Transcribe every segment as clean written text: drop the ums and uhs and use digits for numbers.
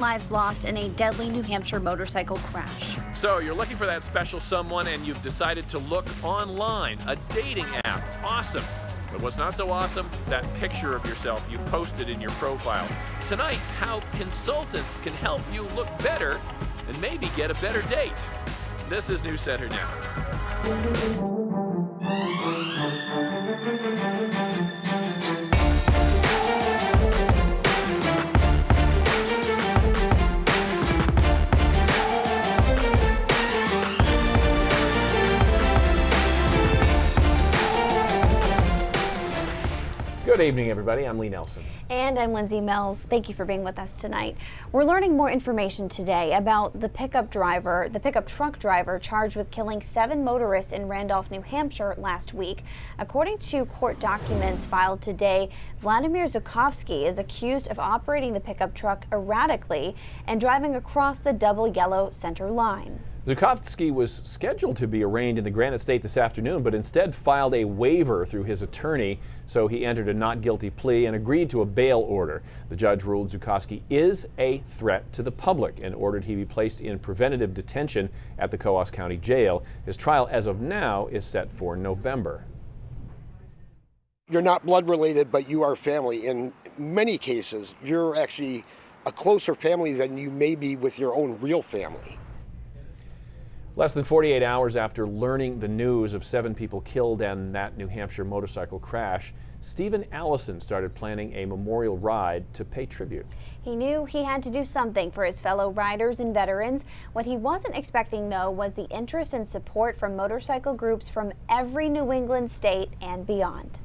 Lives lost in a deadly New Hampshire motorcycle crash. So you're looking for that special someone and you've decided to look online, a dating app. Awesome. But what's not so awesome? That picture of yourself you posted in your profile. Tonight, how consultants can help you look better and maybe get a better date. This is News Center Now. Good evening, everybody. I'm Lee Nelson. And I'm Lindsay Mells. Thank you for being with us tonight. We're learning more information today about the pickup truck driver charged with killing 7 motorists in Randolph, New Hampshire last week. According to court documents filed today, Volodymyr Zhukovskyy is accused of operating the pickup truck erratically and driving across the double yellow center line. Zhukovskyy was scheduled to be arraigned in the Granite State this afternoon, but instead filed a waiver through his attorney, so he entered a not guilty plea and agreed to a bail order. The judge ruled Zhukovskyy is a threat to the public and ordered he be placed in preventative detention at the Coos County Jail. His trial, as of now, is set for November. You're not blood related, but you are family. In many cases, you're actually a closer family than you may be with your own real family. Less than 48 hours after learning the news of 7 people killed in that New Hampshire motorcycle crash, Stephen Allison started planning a memorial ride to pay tribute. He knew he had to do something for his fellow riders and veterans. What he wasn't expecting, though, was the interest and support from motorcycle groups from every New England state and beyond.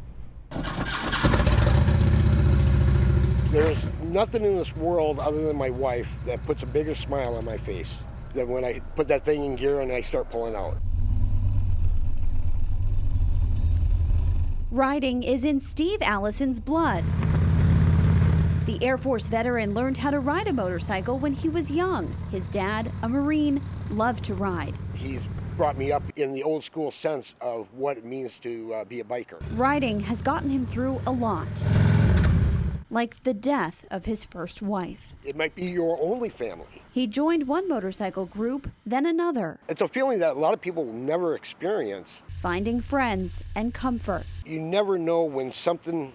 There's nothing in this world other than my wife that puts a bigger smile on my face than when I put that thing in gear and I start pulling out. Riding is in Steve Allison's blood. The Air Force veteran learned how to ride a motorcycle when he was young. His dad, a Marine, loved to ride. He's brought me up in the old school sense of what it means to be a biker. Riding has gotten him through a lot, like the death of his first wife. It might be your only family. He joined one motorcycle group, then another. It's a feeling that a lot of people never experience. Finding friends and comfort. You never know when something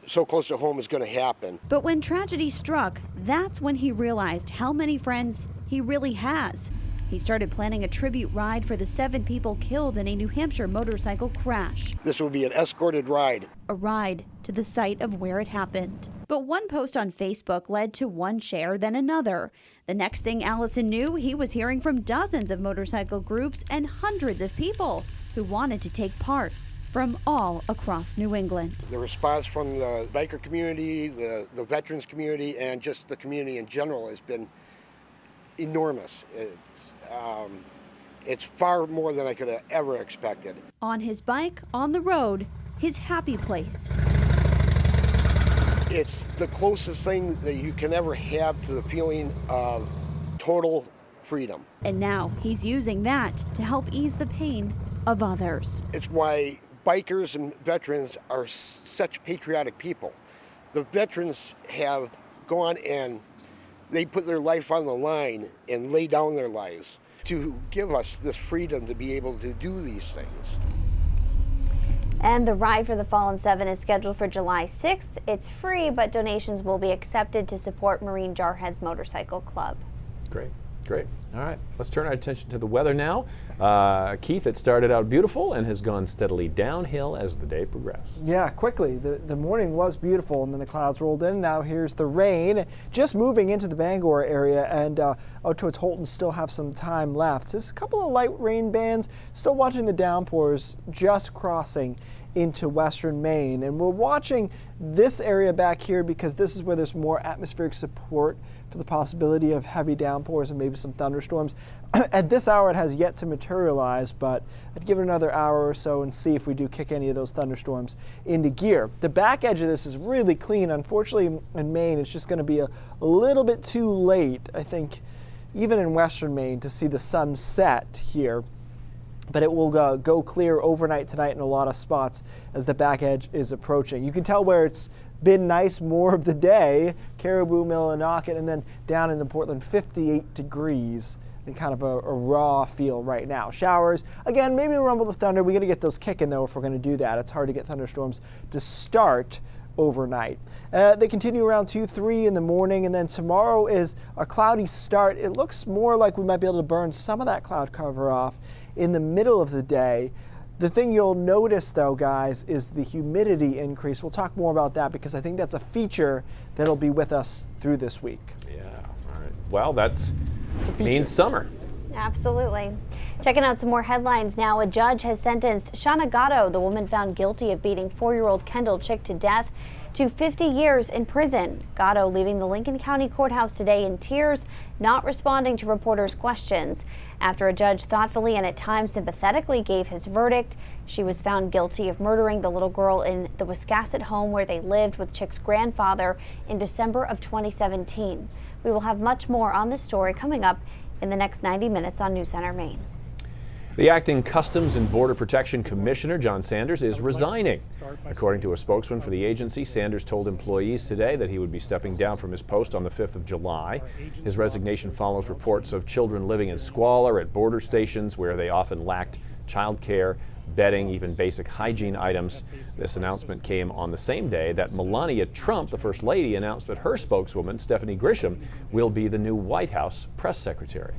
so close to home is going to happen. But when tragedy struck, that's when he realized how many friends he really has. He started planning a tribute ride for the 7 people killed in a New Hampshire motorcycle crash. This will be an escorted ride. A ride to the site of where it happened. But one post on Facebook led to one share, then another. The next thing Allison knew, he was hearing from dozens of motorcycle groups and hundreds of people who wanted to take part from all across New England. The response from the biker community, the veterans community, and just the community in general has been enormous. It's far more than I could have ever expected. On his bike, on the road, his happy place. It's the closest thing that you can ever have to the feeling of total freedom. And now he's using that to help ease the pain of others. It's why bikers and veterans are such patriotic people. The veterans have gone and they put their life on the line and lay down their lives to give us this freedom to be able to do these things. And the ride for the Fallen 7 is scheduled for July 6th. It's free, but donations will be accepted to support Marine Jarheads Motorcycle Club. Great. All right, let's turn our attention to the weather now. Keith, it started out beautiful and has gone steadily downhill as the day progressed. Yeah, quickly. The morning was beautiful, and then the clouds rolled in. Now here's the rain, just moving into the Bangor area, and out towards Holton still have some time left. Just a couple of light rain bands, still watching the downpours just crossing into western Maine. And we're watching this area back here because this is where there's more atmospheric support for the possibility of heavy downpours and maybe some thunderstorms. At this hour, it has yet to materialize, but I'd give it another hour or so and see if we do kick any of those thunderstorms into gear. The back edge of this is really clean. Unfortunately, in Maine, it's just going to be a little bit too late, I think, even in western Maine, to see the sun set here. But it will go clear overnight tonight in a lot of spots as the back edge is approaching. You can tell where it's been nice more of the day. Caribou, Millinocket, and then down into Portland, 58 degrees. And kind of a raw feel right now. Showers, again, maybe a rumble of thunder. We got to get those kicking though if we're going to do that. It's hard to get thunderstorms to start overnight. They continue around 2-3 in the morning, and then tomorrow is a cloudy start. It looks more like we might be able to burn some of that cloud cover off in the middle of the day. The thing you'll notice though, guys, is the humidity increase. We'll talk more about that because I think that's a feature that'll be with us through this week. Yeah, all right. Well, means summer. Absolutely. Checking out some more headlines now. A judge has sentenced Shauna Gatto, the woman found guilty of beating 4-year-old Kendall Chick to death, to 50 years in prison. Gatto leaving the Lincoln County Courthouse today in tears, not responding to reporters' questions. After a judge thoughtfully and at times sympathetically gave his verdict, she was found guilty of murdering the little girl in the Wiscasset home where they lived with Chick's grandfather in December of 2017. We will have much more on this story coming up in the next 90 minutes on News Center Maine. The acting Customs and Border Protection Commissioner, John Sanders, is resigning. According to a spokesman for the agency, Sanders told employees today that he would be stepping down from his post on the 5th of July. His resignation follows reports of children living in squalor at border stations where they often lacked child care, bedding, even basic hygiene items. This announcement came on the same day that Melania Trump, the First Lady, announced that her spokeswoman, Stephanie Grisham, will be the new White House press secretary.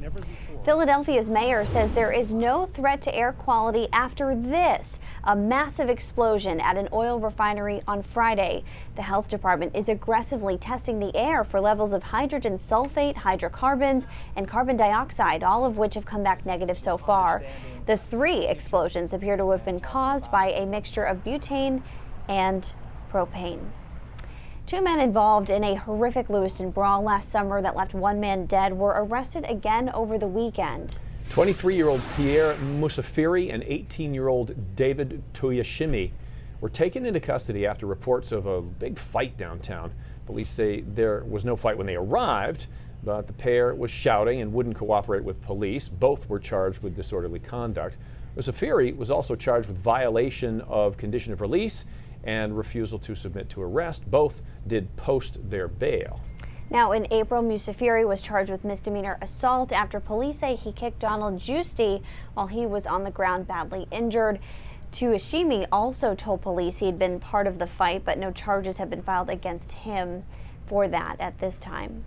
Philadelphia's mayor says there is no threat to air quality after this, a massive explosion at an oil refinery on Friday. The health department is aggressively testing the air for levels of hydrogen sulfate, hydrocarbons, and carbon dioxide, all of which have come back negative so far. The 3 explosions appear to have been caused by a mixture of butane and propane. 2 men involved in a horrific Lewiston brawl last summer that left 1 man dead were arrested again over the weekend. 23-year-old Pierre Musafiri and 18-year-old David Tuyashimi were taken into custody after reports of a big fight downtown. Police say there was no fight when they arrived, but the pair was shouting and wouldn't cooperate with police. Both were charged with disorderly conduct. Musafiri was also charged with violation of condition of release and refusal to submit to arrest. Both did post their bail. Now, in April, Musafiri was charged with misdemeanor assault after police say he kicked Donald Giusti while he was on the ground badly injured. Tuyashimi also told police he had been part of the fight, but no charges have been filed against him for that at this time.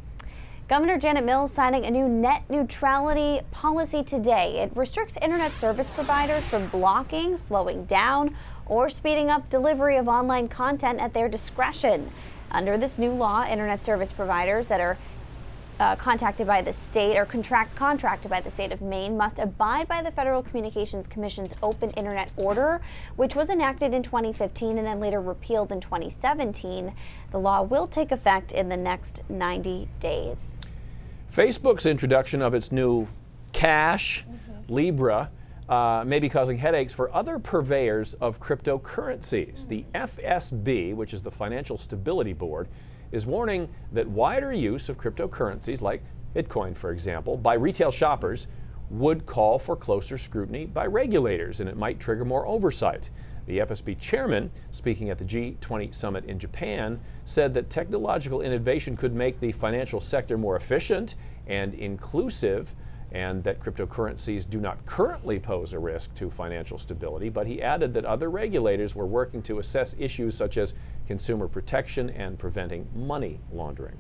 Governor Janet Mills signing a new net neutrality policy today. It restricts internet service providers from blocking, slowing down, or speeding up delivery of online content at their discretion. Under this new law, internet service providers that are contacted by the state or contracted by the state of Maine must abide by the Federal Communications Commission's Open Internet Order, which was enacted in 2015 and then later repealed in 2017. The law will take effect in the next 90 days. Facebook's introduction of its new Cash, Libra, may be causing headaches for other purveyors of cryptocurrencies. The FSB, which is the Financial Stability Board, is warning that wider use of cryptocurrencies, like Bitcoin, for example, by retail shoppers would call for closer scrutiny by regulators, and it might trigger more oversight. The FSB chairman, speaking at the G20 summit in Japan, said that technological innovation could make the financial sector more efficient and inclusive, and that cryptocurrencies do not currently pose a risk to financial stability, but he added that other regulators were working to assess issues such as consumer protection and preventing money laundering.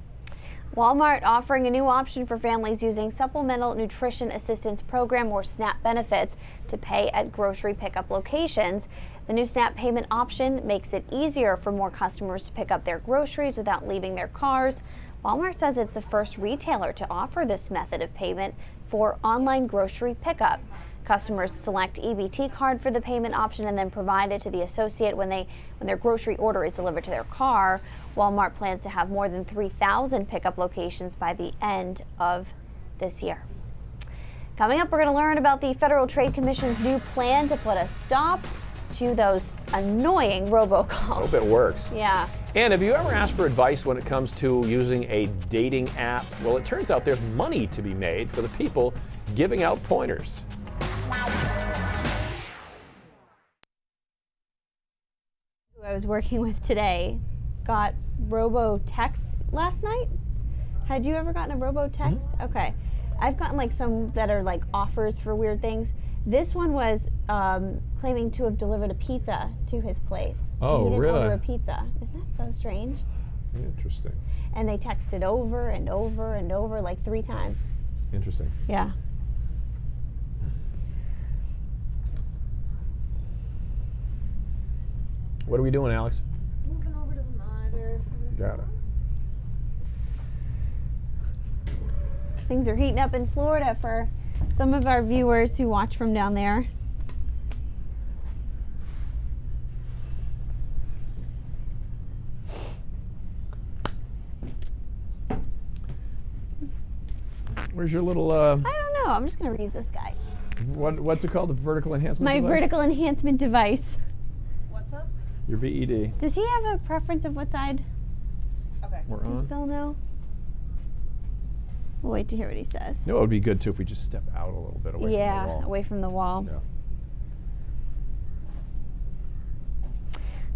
Walmart offering a new option for families using Supplemental Nutrition Assistance Program or SNAP benefits to pay at grocery pickup locations. The new SNAP payment option makes it easier for more customers to pick up their groceries without leaving their cars. Walmart says it's the first retailer to offer this method of payment for online grocery pickup. Customers select EBT card for the payment option and then provide it to the associate when their grocery order is delivered to their car. Walmart plans to have more than 3,000 pickup locations by the end of this year. Coming up, we're going to learn about the Federal Trade Commission's new plan to put a stop to those annoying robocalls. I hope it works. Yeah. And have you ever asked for advice when it comes to using a dating app? Well, it turns out there's money to be made for the people giving out pointers. Who I was working with today got Robo texts last night. Had you ever gotten a Robo text? Mm-hmm. Okay. I've gotten like some that are like offers for weird things. This one was claiming to have delivered a pizza to his place. Oh, he didn't really? order a pizza. Isn't that so strange? Interesting. And they texted over and over and over like 3 times. Interesting. Yeah. What are we doing, Alex? Moving over to the monitor. Got it. Things are heating up in Florida for some of our viewers who watch from down there. Where's your little, I don't know. I'm just going to reuse this guy. what's it called? The vertical enhancement My device? vertical enhancement device. What's up? Your VED. Does he have a preference of what side? Okay. We're Does on. Bill know? We'll wait to hear what he says. You know, it would be good too if we just step out a little bit away from the Yeah, wall. away from the wall. Yeah.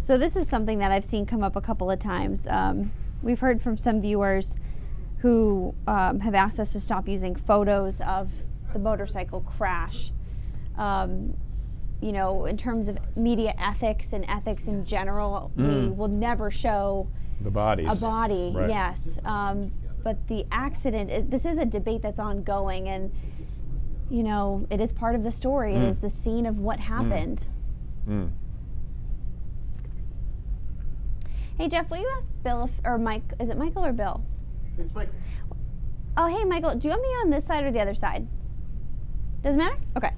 So this is something that I've seen come up a couple of times. We've heard from some viewers who have asked us to stop using photos of the motorcycle crash. You know, in terms of media ethics and ethics in general, we will never show The bodies. a body, Right. yes. But the accident, this is a debate that's ongoing, and, you know, it is part of the story. It is the scene of what happened. Mm. Hey, Jeff, will you ask Bill or Mike? Is it Michael or Bill? It's Michael. Oh, hey, Michael, do you want me on this side or the other side? Doesn't matter? Okay.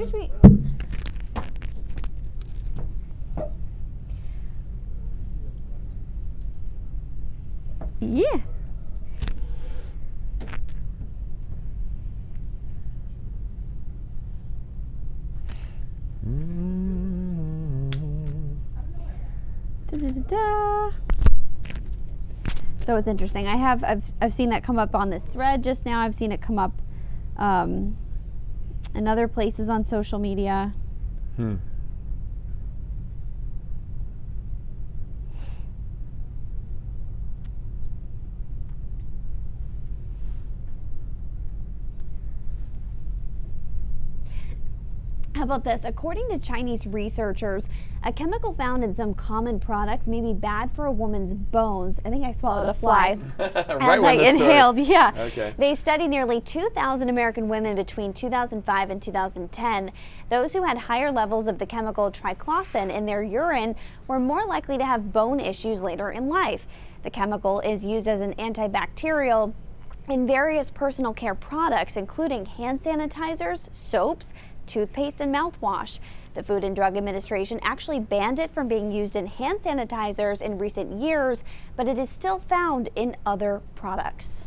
Sweet. Yeah. Da-da-da-da. So it's interesting. I've seen that come up on this thread just now. I've seen it come up in other places on social media. How about this? According to Chinese researchers, a chemical found in some common products may be bad for a woman's bones. I think I swallowed a fly as I inhaled. Yeah. Okay. They studied nearly 2,000 American women between 2005 and 2010. Those who had higher levels of the chemical triclosan in their urine were more likely to have bone issues later in life. The chemical is used as an antibacterial in various personal care products, including hand sanitizers, soaps, toothpaste, and mouthwash. The Food and Drug Administration actually banned it from being used in hand sanitizers in recent years, but it is still found in other products.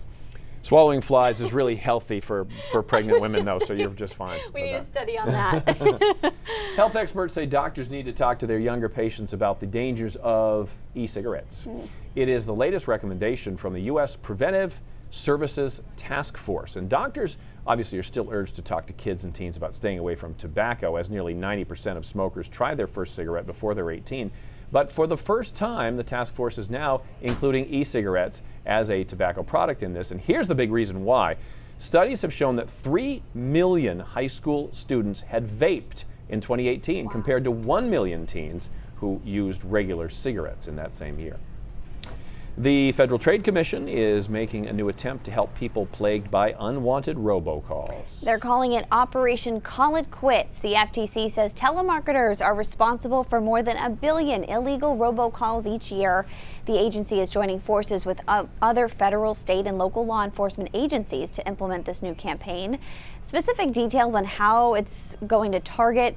Swallowing flies is really healthy for pregnant women, though, so you're just fine. We with need that. to study on that. Health experts say doctors need to talk to their younger patients about the dangers of e-cigarettes. It is the latest recommendation from the U.S. Preventive Services Task Force, and doctors obviously are still urged to talk to kids and teens about staying away from tobacco, as nearly 90% of smokers try their first cigarette before they're 18. But for the first time, the task force is now including e-cigarettes as a tobacco product in this, and here's the big reason why. Studies have shown that 3 million high school students had vaped in 2018 compared to 1 million teens who used regular cigarettes in that same year. The Federal Trade Commission is making a new attempt to help people plagued by unwanted robocalls. They're calling it Operation Call It Quits. The FTC says telemarketers are responsible for more than 1 billion illegal robocalls each year. The agency is joining forces with other federal, state, and local law enforcement agencies to implement this new campaign. Specific details on how it's going to target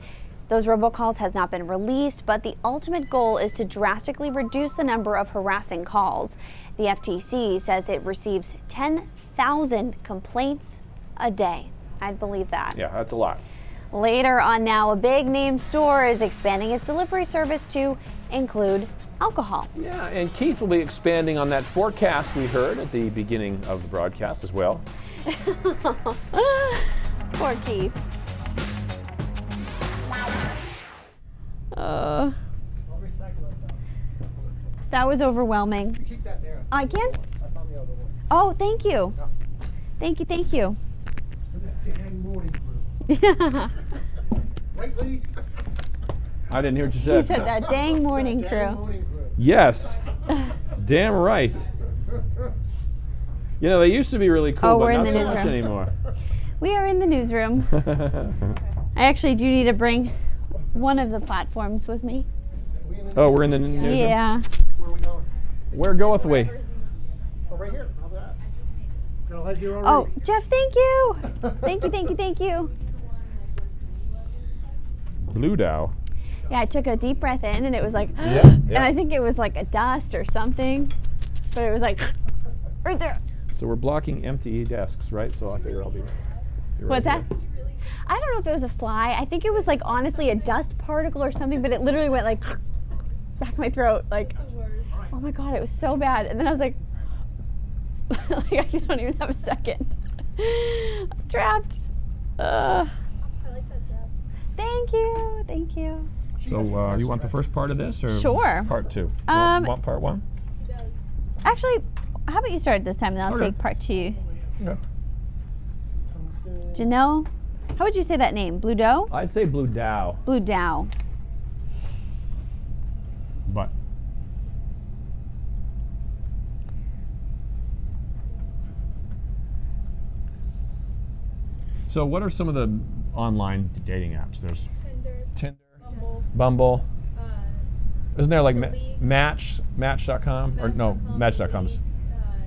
those robocalls has not been released, but the ultimate goal is to drastically reduce the number of harassing calls. The FTC says it receives 10,000 complaints a day. I'd believe that. Yeah, that's a lot. Later on now, a big name store is expanding its delivery service to include alcohol. Yeah, and Keith will be expanding on that forecast we heard at the beginning of the broadcast as well. Poor Keith. That was overwhelming. Keep that there. I can? I found the other one. Oh, thank you. Thank you, thank you. Look at that dang morning crew. Right, Lee? I didn't hear what you He said. said that dang morning Dang crew. morning crew. Yes. Damn right. You know, they used to be really cool, Oh, but we're in not the so much newsroom. anymore. We are in the newsroom. I actually do need to bring one of the platforms with me. Oh, we're in the newsroom? Yeah. Where are we going? Where goeth we? Oh, right here. How about that? Gonna let you Oh, already. Jeff, thank you. Thank you, thank you, thank you. Blue Dow. Yeah, I took a deep breath in and it was like, Yeah, and yeah. I think it was like a dust or something, but it was like, right there. So we're blocking empty desks, right? So I figure I'll be right What's that? here. I don't know if it was a fly. I think it was like honestly a dust particle or something, but it literally went like back my throat. Like, oh my God, it was so bad. And then I was like, like I don't even have a second. I'm trapped. I like that dress. Thank you, thank you. So you want the first part of this or Sure. part two? Want part one? She does. Actually, how about you start this time and then I'll Okay. take part two. Okay. Janelle, how would you say that name? Blue Doe? I'd say Blue Dow, Blue Dow. but so what are some of the online dating apps? There's Tinder, Tinder, Bumble, Bumble. Isn't there like The League. Match.com or no Match.com's?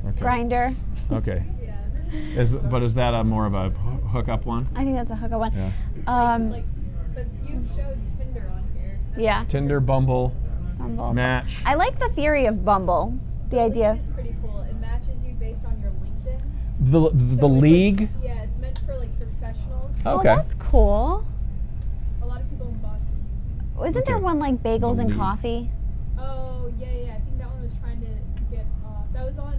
Okay. Grinder. Okay. Yeah. Is that a more of a hookup one? I think that's a hookup one. Yeah. Like, but you showed Tinder on here. That's Yeah. Tinder, Bumble, Bumble. Match. I like the theory of Bumble. The League idea. is pretty cool. It matches you based on your LinkedIn. The So it's like- League. yeah, it's meant for like professionals. Oh, Okay. that's cool. A lot of people in Boston use it. Isn't there Okay. one like bagels The and League. coffee? Oh yeah. I think that one was trying to get off. That was on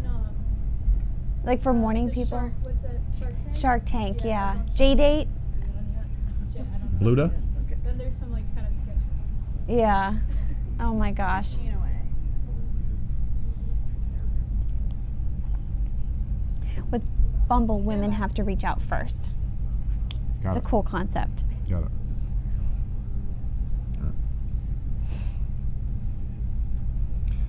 Like for morning the people? What's that? Shark Tank. Shark Tank, yeah. that was on J-Date? I don't know. Bluda? Then there's some like kind of sketchy ones. Yeah. Oh my gosh. In a way. With Bumble, women have to reach out first. Got It's a it. cool concept. Got it.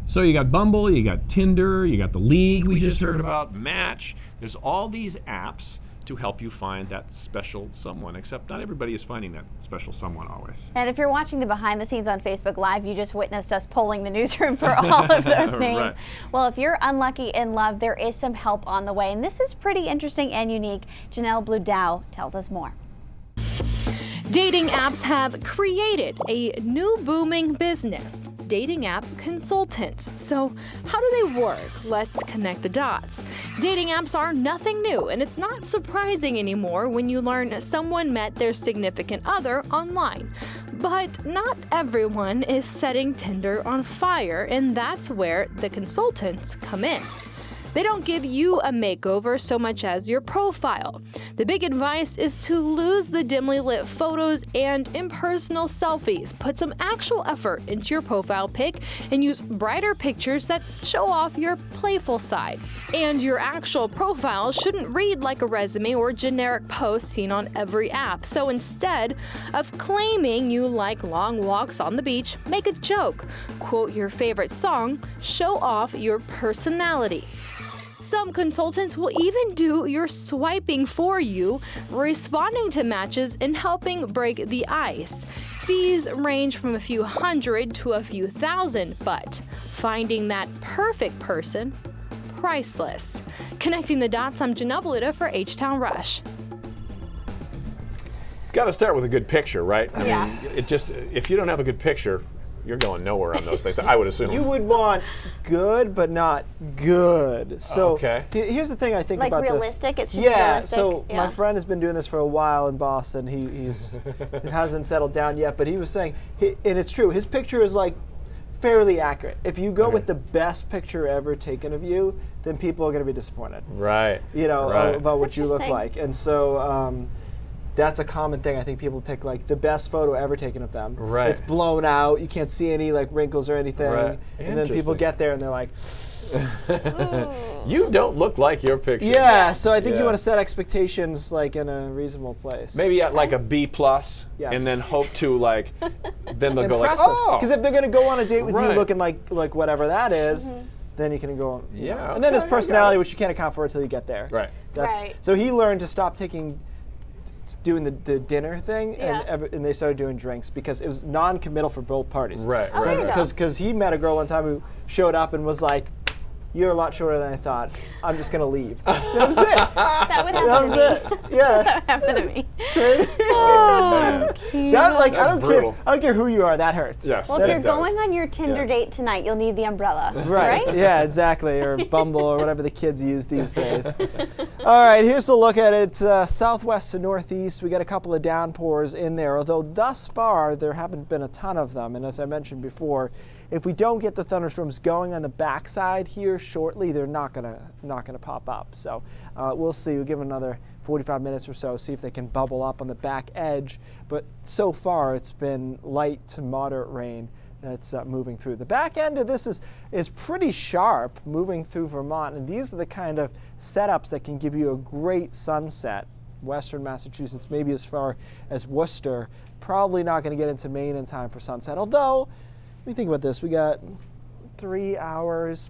So you got Bumble, you got Tinder, you got the League we just heard about, Match. There's all these apps to help you find that special someone, except not everybody is finding that special someone always. And if you're watching the behind the scenes on Facebook Live, you just witnessed us polling the newsroom for all of those names. Right. Well, if you're unlucky in love, there is some help on the way. And this is pretty interesting and unique. Janelle Blue Dow tells us more. Dating apps have created a new booming business, dating app consultants. So how do they work? Let's connect the dots. Dating apps are nothing new, and it's not surprising anymore when you learn someone met their significant other online. But not everyone is setting Tinder on fire, and that's where the consultants come in. They don't give you a makeover so much as your profile. The big advice is to lose the dimly lit photos and impersonal selfies. Put some actual effort into your profile pic and use brighter pictures that show off your playful side. And your actual profile shouldn't read like a resume or generic post seen on every app. So instead of claiming you like long walks on the beach, make a joke, quote your favorite song, show off your personality. Some consultants will even do your swiping for you, responding to matches and helping break the ice. Fees range from a few hundred to a few thousand, but finding that perfect person, priceless. Connecting the dots, I'm Janelle Bluda for H-Town Rush. It's got to start with a good picture, right? I Yeah. mean, it just, if you don't have a good picture, you're going nowhere on those things, I would assume. You would want good, but not good. So Okay. here's the thing I think Like about realistic? this. It should be yeah. realistic? So Yeah. my friend has been doing this for a while in Boston. He's hasn't settled down yet, but he was saying, and it's true. His picture is like fairly accurate. If you go with the best picture ever taken of you, then people are going to be disappointed. Right. You know, Right. about what you look Interesting. like. And so that's a common thing. I think people pick like the best photo ever taken of them. Right. It's blown out. You can't see any like wrinkles or anything. Right. And then people get there and they're like, you don't look like your picture. yeah. So I think Yeah. you want to set expectations like in a reasonable place. Maybe at like a B+, Yes. and then hope to like, then they'll go like, Impress them. oh. Because if they're going to go on a date with you Right. looking like whatever that is, then you can go on. you Yeah, know. And then his okay, I got personality, it. which you can't account for until you get there. Right. Right. So he learned to stop doing the dinner thing, Yeah. and they started doing drinks because it was non-committal for both parties. Right, Oh, there you go. Because he met a girl one time who showed up and was like, "You're a lot shorter than I thought. I'm just gonna leave." That was it. That would That happen was to me. it. Yeah. That happened to me. Man. That like I That's don't brutal. care. I don't care who you are. That hurts. Yes. Well, That if you're does. going on your Tinder Yeah. date tonight, you'll need the umbrella, Right. right? Yeah, exactly. Or Bumble or whatever the kids use these days. All right, here's a look at it. Southwest to northeast, we got a couple of downpours in there, although thus far there haven't been a ton of them. And as I mentioned before, if we don't get the thunderstorms going on the backside here shortly, they're not gonna pop up. So we'll see. We'll give them another 45 minutes or so, see if they can bubble up on the back edge. But so far, it's been light to moderate rain that's moving through. The back end of this is pretty sharp, moving through Vermont, and these are the kind of setups that can give you a great sunset. Western Massachusetts, maybe as far as Worcester, probably not going to get into Maine in time for sunset. Although, let me think about this. We got 3 hours.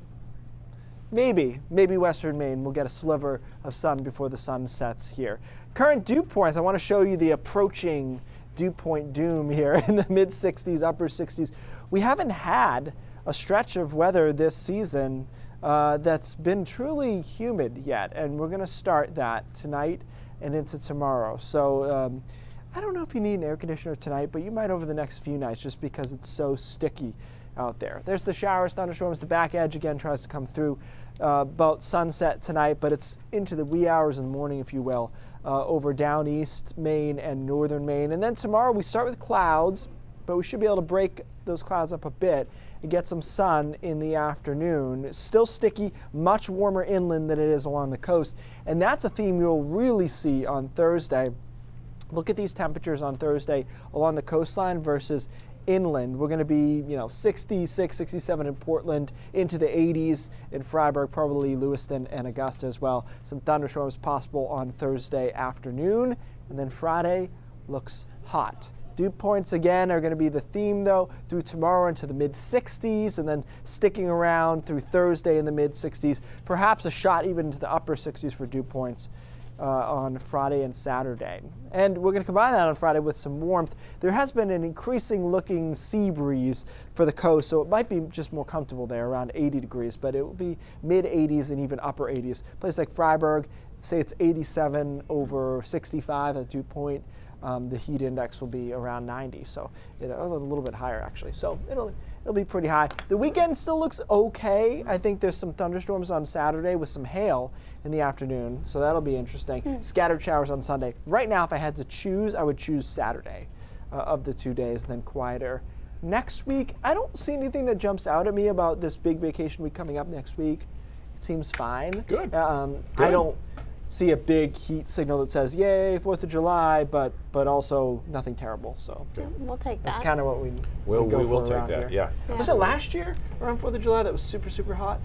Maybe Western Maine will get a sliver of sun before the sun sets here. Current dew points, I want to show you the approaching dew point doom here in the mid 60s, upper 60s. We haven't had a stretch of weather this season that's been truly humid yet, and we're going to start that tonight and into tomorrow. So I don't know if you need an air conditioner tonight, but you might over the next few nights just because it's so sticky out there. There's the showers, thunderstorms. The back edge again tries to come through about sunset tonight, but it's into the wee hours in the morning, if you will, over down east Maine and northern Maine. And then tomorrow we start with clouds, but we should be able to break those clouds up a bit and get some sun in the afternoon. It's still sticky, much warmer inland than it is along the coast. And that's a theme you'll really see on Thursday. Look at these temperatures on Thursday along the coastline versus inland. We're going to be, 66, 67 in Portland, into the 80s in Freiburg, probably Lewiston and Augusta as well. Some thunderstorms possible on Thursday afternoon. And then Friday looks hot. Dew points again are going to be the theme though through tomorrow into the mid 60s, and then sticking around through Thursday in the mid 60s. Perhaps a shot even into the upper 60s for dew points on Friday and Saturday. And we're going to combine that on Friday with some warmth. There has been an increasing looking sea breeze for the coast, so it might be just more comfortable there around 80 degrees, but it will be mid 80s and even upper 80s. Place like Freiburg, say it's 87 over 65 at dew point. The heat index will be around 90, so a little bit higher actually. So it'll be pretty high. The weekend still looks okay. I think there's some thunderstorms on Saturday with some hail in the afternoon, so that'll be interesting. Scattered showers on Sunday. Right now, if I had to choose, I would choose Saturday of the 2 days, and then quieter. Next week, I don't see anything that jumps out at me about this big vacation week coming up next week. It seems fine. Good. I don't see a big heat signal that says, yay, 4th of July, but also nothing terrible. So We'll take that. that's kind of what we We go will for take around that, here. yeah. Was it last year around 4th of July that was super, super hot?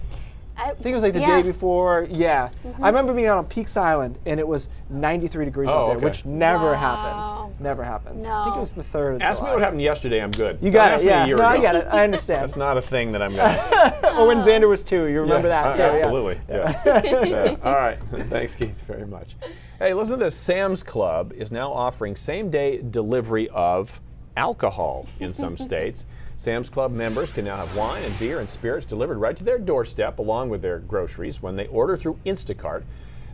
I think it was like the day before. Yeah. I remember being out on Peaks Island and it was 93 degrees out there, okay. which never Wow. happens. Never happens. I think it No. was the 3rd of Ask me July. what happened yesterday, I'm good. You got Don't it, ask me yeah. a year No, I ago. get it. I understand. That's not a thing that I'm going to Or when Xander was 2, you remember that too. Absolutely. Yeah. Yeah. All right. Thanks, Keith, very much. Hey, listen to this. Sam's Club is now offering same-day delivery of alcohol in some states. Sam's Club members can now have wine and beer and spirits delivered right to their doorstep along with their groceries when they order through Instacart.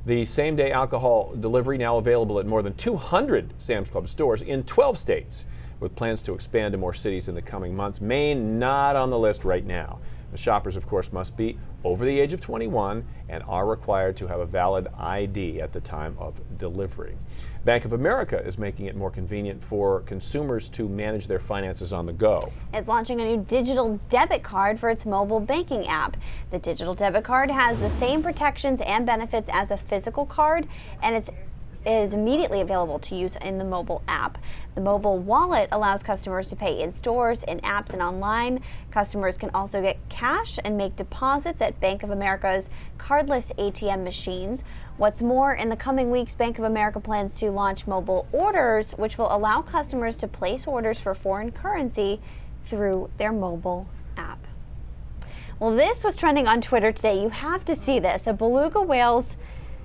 The same-day alcohol delivery now available at more than 200 Sam's Club stores in 12 states, with plans to expand to more cities in the coming months. Maine not on the list right now. The shoppers, of course, must be over the age of 21 and are required to have a valid ID at the time of delivery. Bank of America is making it more convenient for consumers to manage their finances on the go. It's launching a new digital debit card for its mobile banking app. The digital debit card has the same protections and benefits as a physical card, and it's is immediately available to use in the mobile app. The mobile wallet allows customers to pay in stores, in apps, and online. Customers can also get cash and make deposits at Bank of America's cardless ATM machines. What's more, in the coming weeks, Bank of America plans to launch mobile orders, which will allow customers to place orders for foreign currency through their mobile app. Well, this was trending on Twitter today. You have to see this. A beluga whale's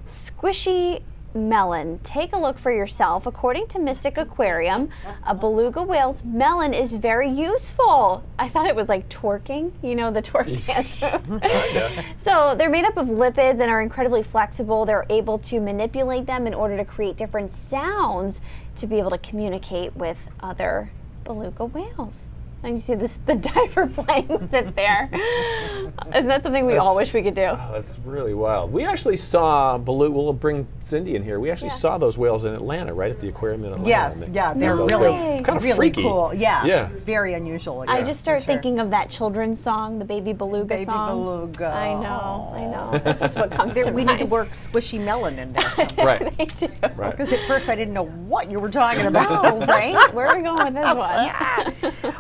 squishy melon. Take a look for yourself. According to Mystic Aquarium, a beluga whale's melon is very useful. I thought it was like twerking, you know, the twerk dance. So they're made up of lipids and are incredibly flexible. They're able to manipulate them in order to create different sounds to be able to communicate with other beluga whales. And you see this, the diver playing with it there. Isn't that something we all wish we could do? Oh, that's really wild. We actually saw beluga. We'll bring Cindy in here. We actually saw those whales in Atlanta, right at the aquarium in Atlanta. Yes, yeah, they're really, kind of really freaky. cool. Yeah, Yeah. very unusual. I just start thinking of that children's song, the Baby Beluga song. Baby beluga. I know. This is what comes to We mind. need to work squishy melon in there somewhere. Right. They do. Right. Because at first I didn't know what you were talking about. Oh, right? Where are we going with this one? Yeah.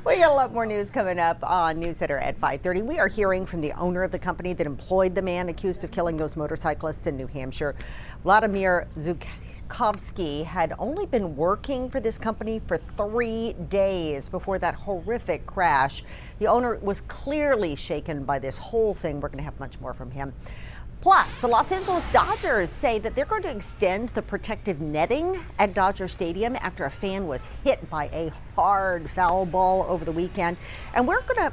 We got a lot more news coming up on News Center at 5:30. We are hearing from the owner of the company that employed the man accused of killing those motorcyclists in New Hampshire. Volodymyr Zhukovskyy had only been working for this company for 3 days before that horrific crash. The owner was clearly shaken by this whole thing. We're going to have much more from him. Plus, the Los Angeles Dodgers say that they're going to extend the protective netting at Dodger Stadium after a fan was hit by a hard foul ball over the weekend. And we're going to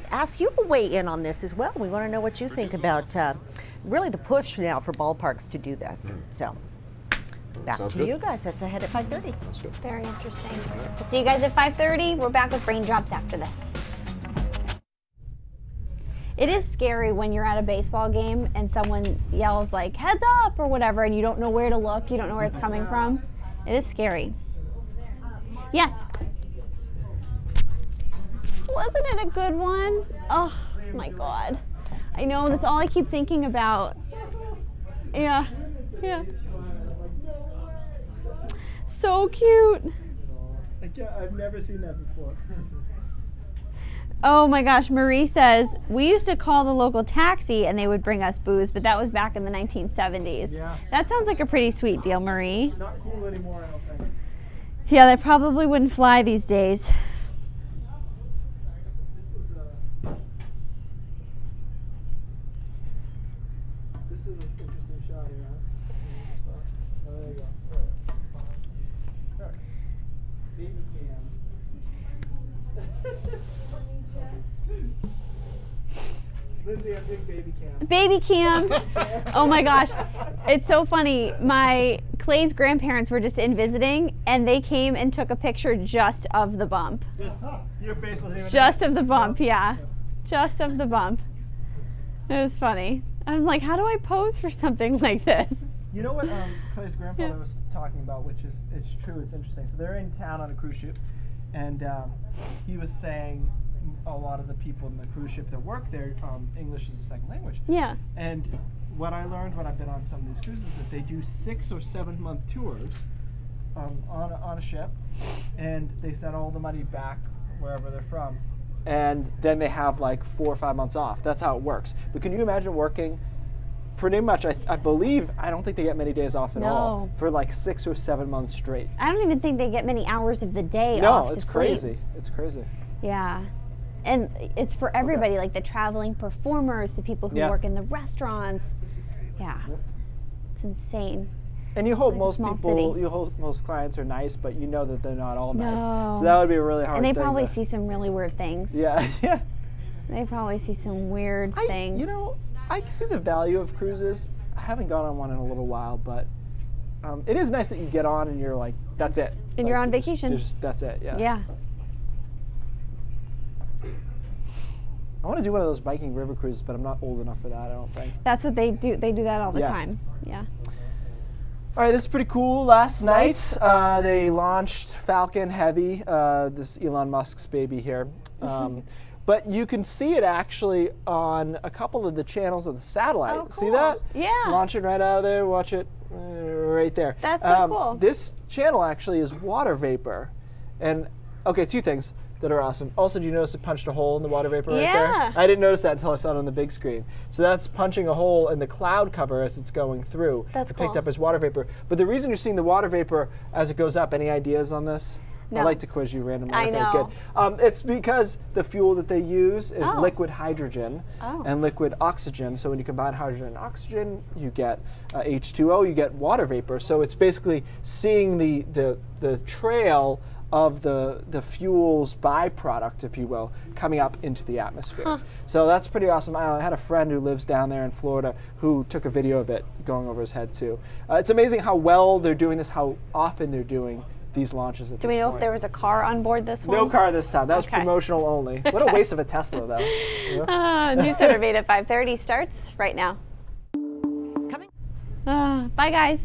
ask you to weigh in on this as well. We want to know what you think about really the push now for ballparks to do this. So, back Sounds to good. you guys. That's ahead at 5:30. That's good. Very interesting. We'll see you guys at 5:30. We're back with Raindrops after this. It is scary when you're at a baseball game and someone yells like, heads up or whatever, and you don't know where to look, you don't know where it's coming from. It is scary. Yes. Wasn't it a good one? Oh my God. I know, that's all I keep thinking about. Yeah. So cute. I've never seen that before. Oh my gosh, Marie says, we used to call the local taxi and they would bring us booze, but that was back in the 1970s. Yeah. That sounds like a pretty sweet deal, Marie. Not cool anymore, I don't think. Yeah, that probably wouldn't fly these days. This is an interesting shot here, huh? Oh, there you go. All right. Baby cam. Lindsay, I'm doing baby cam. Baby cam. Oh my gosh. It's so funny. Clay's grandparents were just in visiting and they came and took a picture just of the bump. Just your face wasn't even Just of the bump, yeah. Just of the bump. It was funny. I'm like, how do I pose for something like this? You know what Clay's grandfather was talking about, which is, it's true, it's interesting. So they're in town on a cruise ship, and he was saying a lot of the people in the cruise ship that work there, English is a second language. Yeah. And what I learned when I've been on some of these cruises is that they do 6 or 7 month tours on a ship, and they send all the money back wherever they're from. And then they have like 4 or 5 months off. That's how it works. But can you imagine working pretty much, I believe, I don't think they get many days off at all for like 6 or 7 months straight. I don't even think they get many hours of the day off No, to it's sleep. crazy. It's crazy. Yeah. And it's for everybody, like the traveling performers, the people who work in the restaurants. Yeah. It's insane. And you hope like a most small people, city. you hope most clients are nice, but you know that they're not all No. nice. So that would be a really hard And thing. they probably to, see some really weird things. Yeah, yeah. They probably see some weird things. You know, I see the value of cruises. I haven't gone on one in a little while, but it is nice that you get on and you're like, that's it. And like, you're on vacation. That's it, yeah. Yeah. I want to do one of those Viking river cruises, but I'm not old enough for that, I don't think. That's what they do. They do that all the Yeah. time. Yeah. All right, this is pretty cool. Last night, they launched Falcon Heavy, this Elon Musk's baby here. But you can see it actually on a couple of the channels of the satellite. Oh, See cool. that? Yeah. Launch it right out of there. Watch it right there. That's so cool. This channel actually is water vapor. And, okay, 2 things that are awesome. Also, do you notice it punched a hole in the water vapor right there? Yeah. I didn't notice that until I saw it on the big screen. So that's punching a hole in the cloud cover as it's going through. That's It picked cool. up as water vapor. But the reason you're seeing the water vapor as it goes up, any ideas on this? No. I like to quiz you randomly. I Okay, know. good. It's because the fuel that they use is Oh. liquid hydrogen and liquid oxygen. So when you combine hydrogen and oxygen, you get H2O, you get water vapor. So it's basically seeing the trail of the fuel's byproduct, if you will, coming up into the atmosphere. So that's pretty awesome. I had a friend who lives down there in Florida who took a video of it going over his head too. It's amazing how well they're doing this, how often they're doing these launches at Do this we know point. if there was a car on board this one? No car this time. That was Okay. promotional only. What a waste of a Tesla, though. Yeah. News Center 8 at 5:30 starts right now. Coming. Bye, guys.